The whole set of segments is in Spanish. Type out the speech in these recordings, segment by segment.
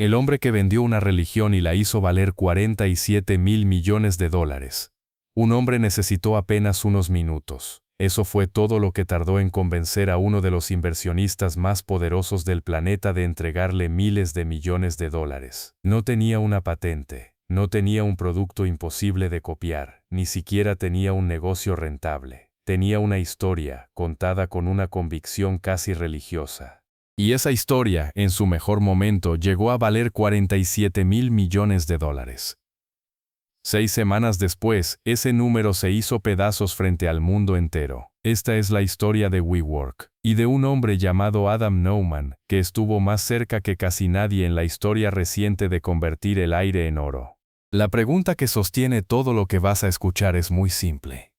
El hombre que vendió una religión y la hizo valer 47.000 millones de dólares. Un hombre necesitó apenas unos minutos. Eso fue todo lo que tardó en convencer a uno de los inversionistas más poderosos del planeta de entregarle miles de millones de dólares. No tenía una patente, no tenía un producto imposible de copiar, ni siquiera tenía un negocio rentable. Tenía una historia, contada con una convicción casi religiosa. Y esa historia, en su mejor momento, llegó a valer 47.000 millones de dólares. 6 semanas después, ese número se hizo pedazos frente al mundo entero. Esta es la historia de WeWork, y de un hombre llamado Adam Neumann, que estuvo más cerca que casi nadie en la historia reciente de convertir el aire en oro. La pregunta que sostiene todo lo que vas a escuchar es muy simple.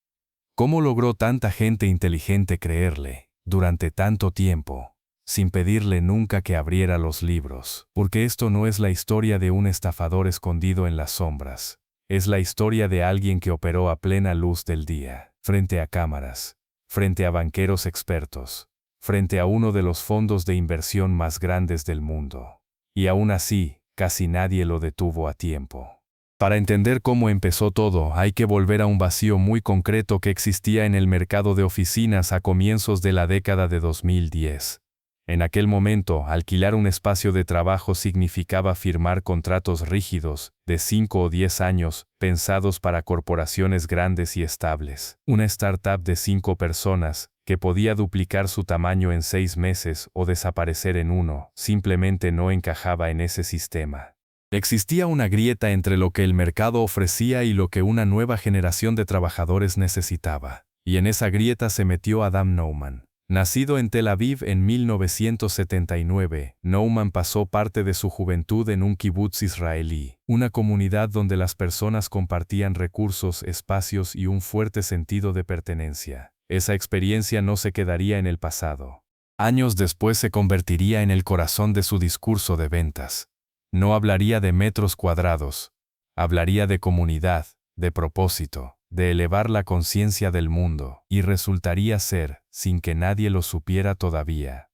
¿Cómo logró tanta gente inteligente creerle, durante tanto tiempo, sin pedirle nunca que abriera los libros? Porque esto no es la historia de un estafador escondido en las sombras. Es la historia de alguien que operó a plena luz del día, frente a cámaras, frente a banqueros expertos, frente a uno de los fondos de inversión más grandes del mundo. Y aún así, casi nadie lo detuvo a tiempo. Para entender cómo empezó todo, hay que volver a un vacío muy concreto que existía en el mercado de oficinas a comienzos de la década de 2010. En aquel momento, alquilar un espacio de trabajo significaba firmar contratos rígidos, de 5 o 10 años, pensados para corporaciones grandes y estables. Una startup de 5 personas, que podía duplicar su tamaño en 6 meses o desaparecer en uno, simplemente no encajaba en ese sistema. Existía una grieta entre lo que el mercado ofrecía y lo que una nueva generación de trabajadores necesitaba. Y en esa grieta se metió Adam Neumann. Nacido en Tel Aviv en 1979, Neumann pasó parte de su juventud en un kibutz israelí, una comunidad donde las personas compartían recursos, espacios y un fuerte sentido de pertenencia. Esa experiencia no se quedaría en el pasado. Años después se convertiría en el corazón de su discurso de ventas. No hablaría de metros cuadrados, hablaría de comunidad, de propósito, de elevar la conciencia del mundo, y resultaría ser, sin que nadie lo supiera todavía,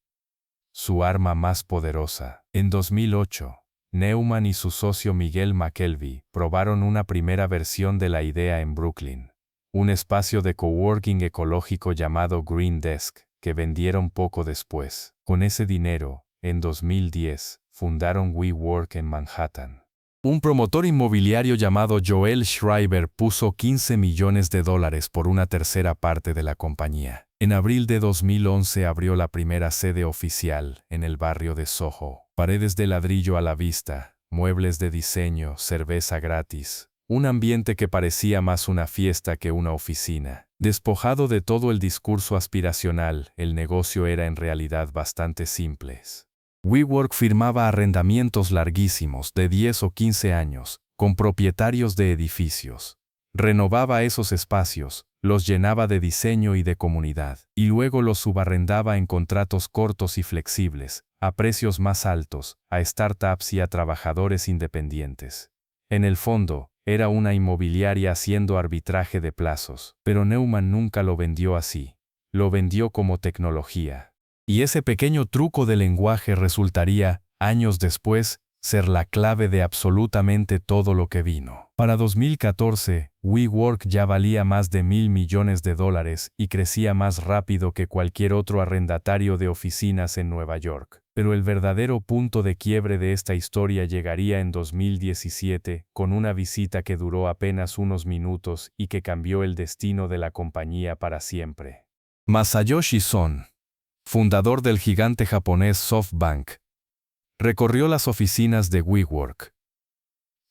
su arma más poderosa. En 2008, Neumann y su socio Miguel McKelvey probaron una primera versión de la idea en Brooklyn, un espacio de coworking ecológico llamado Green Desk, que vendieron poco después. Con ese dinero, en 2010, fundaron WeWork en Manhattan. Un promotor inmobiliario llamado Joel Schreiber puso 15 millones de dólares por una tercera parte de la compañía. En abril de 2011 abrió la primera sede oficial en el barrio de Soho. Paredes de ladrillo a la vista, muebles de diseño, cerveza gratis. Un ambiente que parecía más una fiesta que una oficina. Despojado de todo el discurso aspiracional, el negocio era en realidad bastante simple. WeWork firmaba arrendamientos larguísimos de 10 o 15 años, con propietarios de edificios. Renovaba esos espacios, los llenaba de diseño y de comunidad, y luego los subarrendaba en contratos cortos y flexibles, a precios más altos, a startups y a trabajadores independientes. En el fondo, era una inmobiliaria haciendo arbitraje de plazos, pero Neumann nunca lo vendió así. Lo vendió como tecnología. Y ese pequeño truco de lenguaje resultaría, años después, ser la clave de absolutamente todo lo que vino. Para 2014, WeWork ya valía más de $1.000 millones y crecía más rápido que cualquier otro arrendatario de oficinas en Nueva York. Pero el verdadero punto de quiebre de esta historia llegaría en 2017, con una visita que duró apenas unos minutos y que cambió el destino de la compañía para siempre. Masayoshi Son, fundador del gigante japonés SoftBank, recorrió las oficinas de WeWork.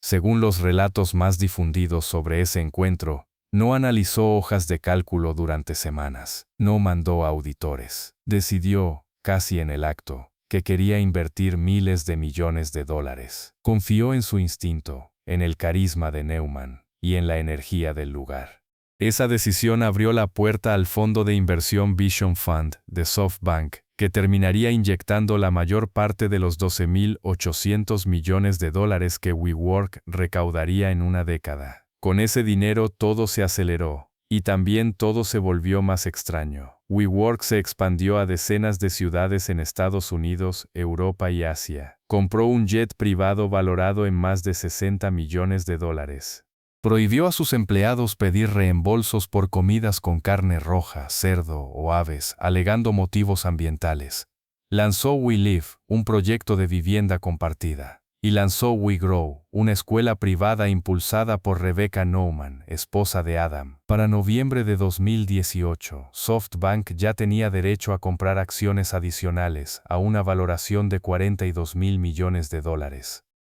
Según los relatos más difundidos sobre ese encuentro, no analizó hojas de cálculo durante semanas, no mandó auditores. Decidió, casi en el acto, que quería invertir miles de millones de dólares. Confió en su instinto, en el carisma de Neumann y en la energía del lugar. Esa decisión abrió la puerta al fondo de inversión Vision Fund de SoftBank, que terminaría inyectando la mayor parte de los 12.800 millones de dólares que WeWork recaudaría en una década. Con ese dinero todo se aceleró, Y también todo se volvió más extraño. WeWork se expandió a decenas de ciudades en Estados Unidos, Europa y Asia. Compró un jet privado valorado en más de $60 millones. Prohibió a sus empleados pedir reembolsos por comidas con carne roja, cerdo o aves, alegando motivos ambientales. Lanzó WeLive, un proyecto de vivienda compartida. Y lanzó WeGrow, una escuela privada impulsada por Rebecca Neumann, esposa de Adam. Para noviembre de 2018, SoftBank ya tenía derecho a comprar acciones adicionales a una valoración de $42 mil millones.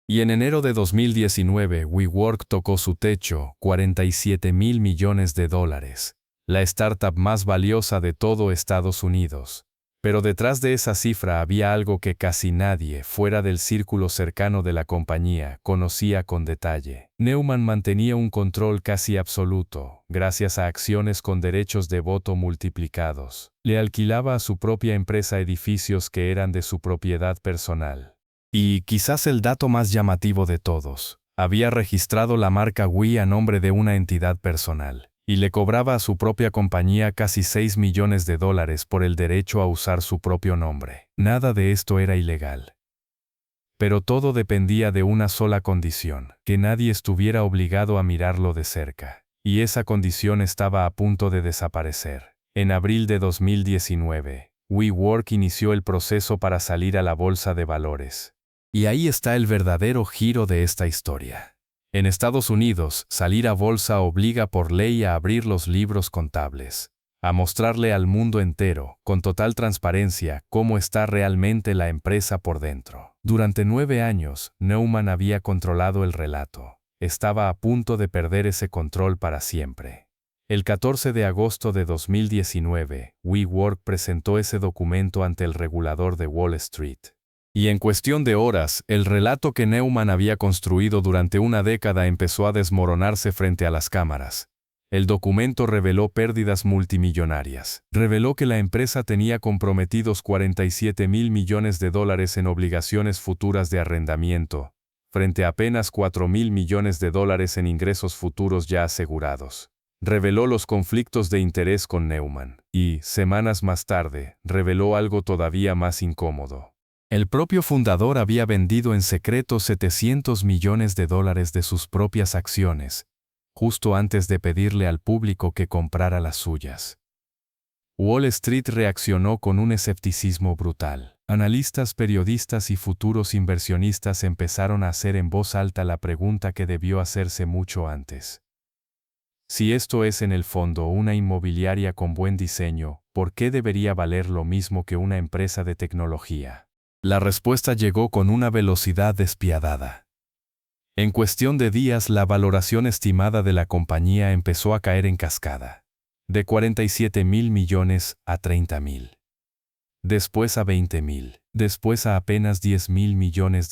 Y en enero de 2019, WeWork tocó su techo, $47 mil millones. La startup más valiosa de todo Estados Unidos. Pero detrás de esa cifra había algo que casi nadie, fuera del círculo cercano de la compañía, conocía con detalle. Neumann mantenía un control casi absoluto, gracias a acciones con derechos de voto multiplicados. Le alquilaba a su propia empresa edificios que eran de su propiedad personal. Y quizás el dato más llamativo de todos, había registrado la marca We a nombre de una entidad personal. Y le cobraba a su propia compañía casi $6 millones por el derecho a usar su propio nombre. Nada de esto era ilegal. Pero todo dependía de una sola condición, que nadie estuviera obligado a mirarlo de cerca. Y esa condición estaba a punto de desaparecer. En abril de 2019, WeWork inició el proceso para salir a la bolsa de valores. Y ahí está el verdadero giro de esta historia. En Estados Unidos, salir a bolsa obliga por ley a abrir los libros contables, a mostrarle al mundo entero, con total transparencia, cómo está realmente la empresa por dentro. Durante 9 años, Neumann había controlado el relato. Estaba a punto de perder ese control para siempre. El 14 de agosto de 2019, WeWork presentó ese documento ante el regulador de Wall Street. Y en cuestión de horas, el relato que Neumann había construido durante una década empezó a desmoronarse frente a las cámaras. El documento reveló pérdidas multimillonarias. Reveló que la empresa tenía comprometidos $47 mil millones en obligaciones futuras de arrendamiento, frente a apenas $4 mil millones en ingresos futuros ya asegurados. Reveló los conflictos de interés con Neumann. Y, semanas más tarde, reveló algo todavía más incómodo. El propio fundador había vendido en secreto $700 millones de sus propias acciones, justo antes de pedirle al público que comprara las suyas. Wall Street reaccionó con un escepticismo brutal. Analistas, periodistas y futuros inversionistas empezaron a hacer en voz alta la pregunta que debió hacerse mucho antes. Si esto es en el fondo una inmobiliaria con buen diseño, ¿por qué debería valer lo mismo que una empresa de tecnología? La respuesta llegó con una velocidad despiadada. En cuestión de días, la valoración estimada de la compañía empezó a caer en cascada. De $47 mil millones a $30 mil. Después a $20 mil. Después a apenas $10 mil millones.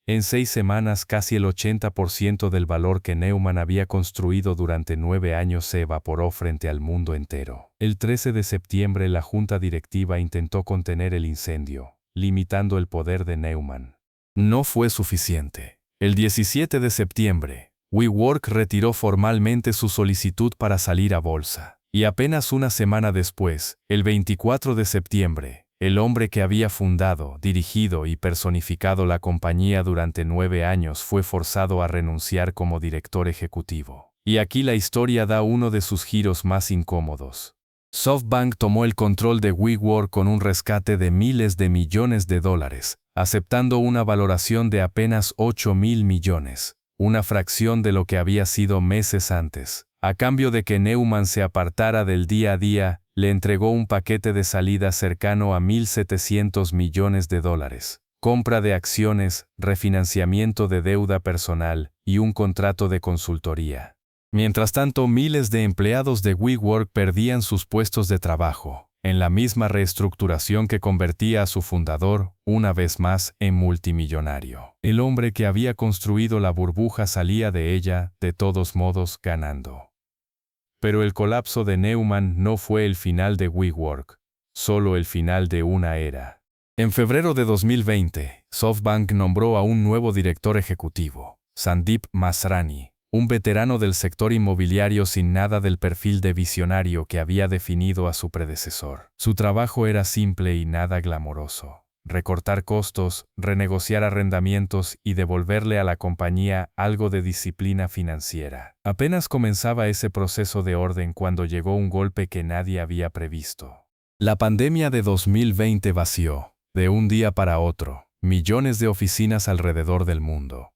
En 6 semanas, casi el 80% del valor que Neumann había construido durante 9 años se evaporó frente al mundo entero. El 13 de septiembre, la junta directiva intentó contener el incendio, limitando el poder de Neumann. No fue suficiente. El 17 de septiembre, WeWork retiró formalmente su solicitud para salir a bolsa. Y apenas una semana después, el 24 de septiembre, el hombre que había fundado, dirigido y personificado la compañía durante 9 años fue forzado a renunciar como director ejecutivo. Y aquí la historia da uno de sus giros más incómodos. SoftBank tomó el control de WeWork con un rescate de miles de millones de dólares, aceptando una valoración de apenas $8 mil millones, una fracción de lo que había sido meses antes. A cambio de que Neumann se apartara del día a día, le entregó un paquete de salida cercano a $1.700 millones, compra de acciones, refinanciamiento de deuda personal y un contrato de consultoría. Mientras tanto, miles de empleados de WeWork perdían sus puestos de trabajo, en la misma reestructuración que convertía a su fundador, una vez más, en multimillonario. El hombre que había construido la burbuja salía de ella, de todos modos, ganando. Pero el colapso de Neumann no fue el final de WeWork, solo el final de una era. En febrero de 2020, SoftBank nombró a un nuevo director ejecutivo, Sandeep Masrani, un veterano del sector inmobiliario sin nada del perfil de visionario que había definido a su predecesor. Su trabajo era simple y nada glamoroso: recortar costos, renegociar arrendamientos y devolverle a la compañía algo de disciplina financiera. Apenas comenzaba ese proceso de orden cuando llegó un golpe que nadie había previsto. La pandemia de 2020 vació, de un día para otro, millones de oficinas alrededor del mundo.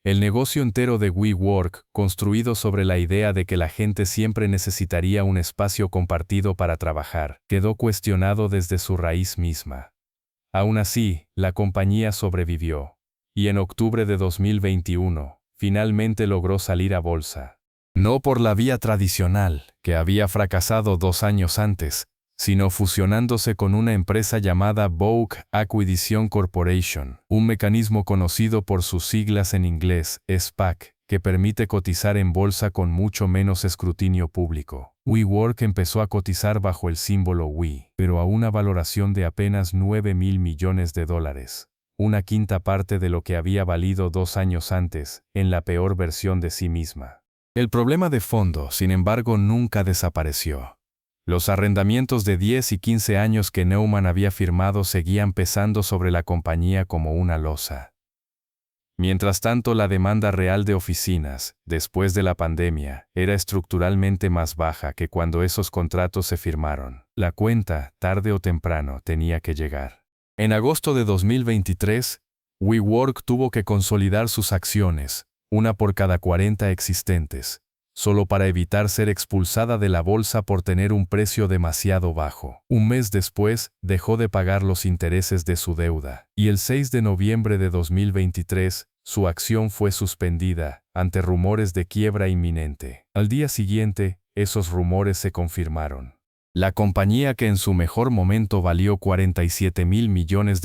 El negocio entero de WeWork, construido sobre la idea de que la gente siempre necesitaría un espacio compartido para trabajar, quedó cuestionado desde su raíz misma. Aún así, la compañía sobrevivió, y en octubre de 2021, finalmente logró salir a bolsa. No por la vía tradicional, que había fracasado 2 años antes, sino fusionándose con una empresa llamada Vogue Acquisition Corporation, un mecanismo conocido por sus siglas en inglés, SPAC, que permite cotizar en bolsa con mucho menos escrutinio público. WeWork empezó a cotizar bajo el símbolo We, pero a una valoración de apenas $9.000 millones, una quinta parte de lo que había valido 2 años antes, en la peor versión de sí misma. El problema de fondo, sin embargo, nunca desapareció. Los arrendamientos de 10 y 15 años que Neumann había firmado seguían pesando sobre la compañía como una losa. Mientras tanto, la demanda real de oficinas, después de la pandemia, era estructuralmente más baja que cuando esos contratos se firmaron. La cuenta, tarde o temprano, tenía que llegar. En agosto de 2023, WeWork tuvo que consolidar sus acciones, una por cada 40 existentes, solo para evitar ser expulsada de la bolsa por tener un precio demasiado bajo. Un mes después, dejó de pagar los intereses de su deuda, y el 6 de noviembre de 2023, su acción fue suspendida, ante rumores de quiebra inminente. Al día siguiente, esos rumores se confirmaron. La compañía, que en su mejor momento valió $47.000 millones,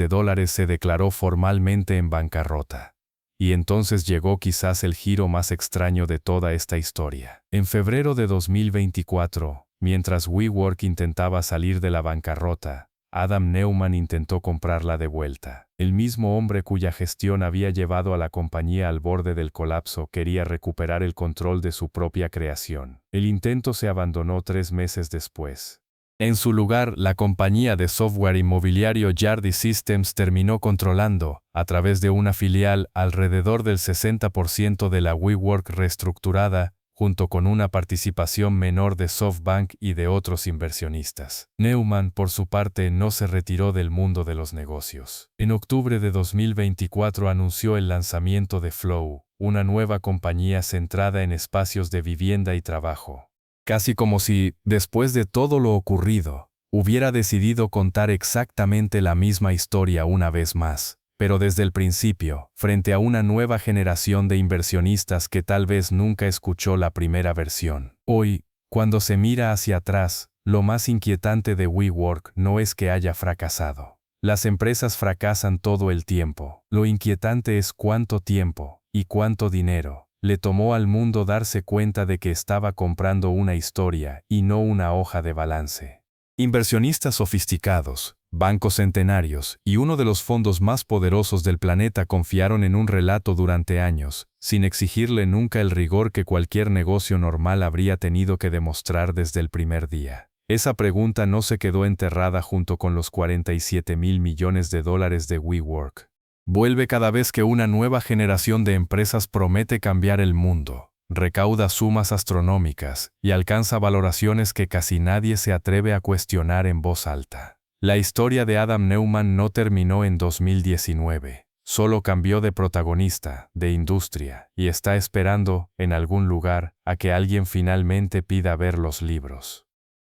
se declaró formalmente en bancarrota. Y entonces llegó quizás el giro más extraño de toda esta historia. En febrero de 2024, mientras WeWork intentaba salir de la bancarrota, Adam Neumann intentó comprarla de vuelta. El mismo hombre cuya gestión había llevado a la compañía al borde del colapso quería recuperar el control de su propia creación. El intento se abandonó 3 meses después. En su lugar, la compañía de software inmobiliario Yardi Systems terminó controlando, a través de una filial, alrededor del 60% de la WeWork reestructurada, junto con una participación menor de SoftBank y de otros inversionistas. Neumann, por su parte, no se retiró del mundo de los negocios. En octubre de 2024 anunció el lanzamiento de Flow, una nueva compañía centrada en espacios de vivienda y trabajo. Casi como si, después de todo lo ocurrido, hubiera decidido contar exactamente la misma historia una vez más, pero desde el principio, frente a una nueva generación de inversionistas que tal vez nunca escuchó la primera versión. Hoy, cuando se mira hacia atrás, lo más inquietante de WeWork no es que haya fracasado. Las empresas fracasan todo el tiempo. Lo inquietante es cuánto tiempo, y cuánto dinero, le tomó al mundo darse cuenta de que estaba comprando una historia y no una hoja de balance. Inversionistas sofisticados, bancos centenarios y uno de los fondos más poderosos del planeta confiaron en un relato durante años, sin exigirle nunca el rigor que cualquier negocio normal habría tenido que demostrar desde el primer día. Esa pregunta no se quedó enterrada junto con los $47.000 millones de WeWork. Vuelve cada vez que una nueva generación de empresas promete cambiar el mundo, recauda sumas astronómicas y alcanza valoraciones que casi nadie se atreve a cuestionar en voz alta. La historia de Adam Neumann no terminó en 2019, solo cambió de protagonista, de industria, y está esperando, en algún lugar, a que alguien finalmente pida ver los libros.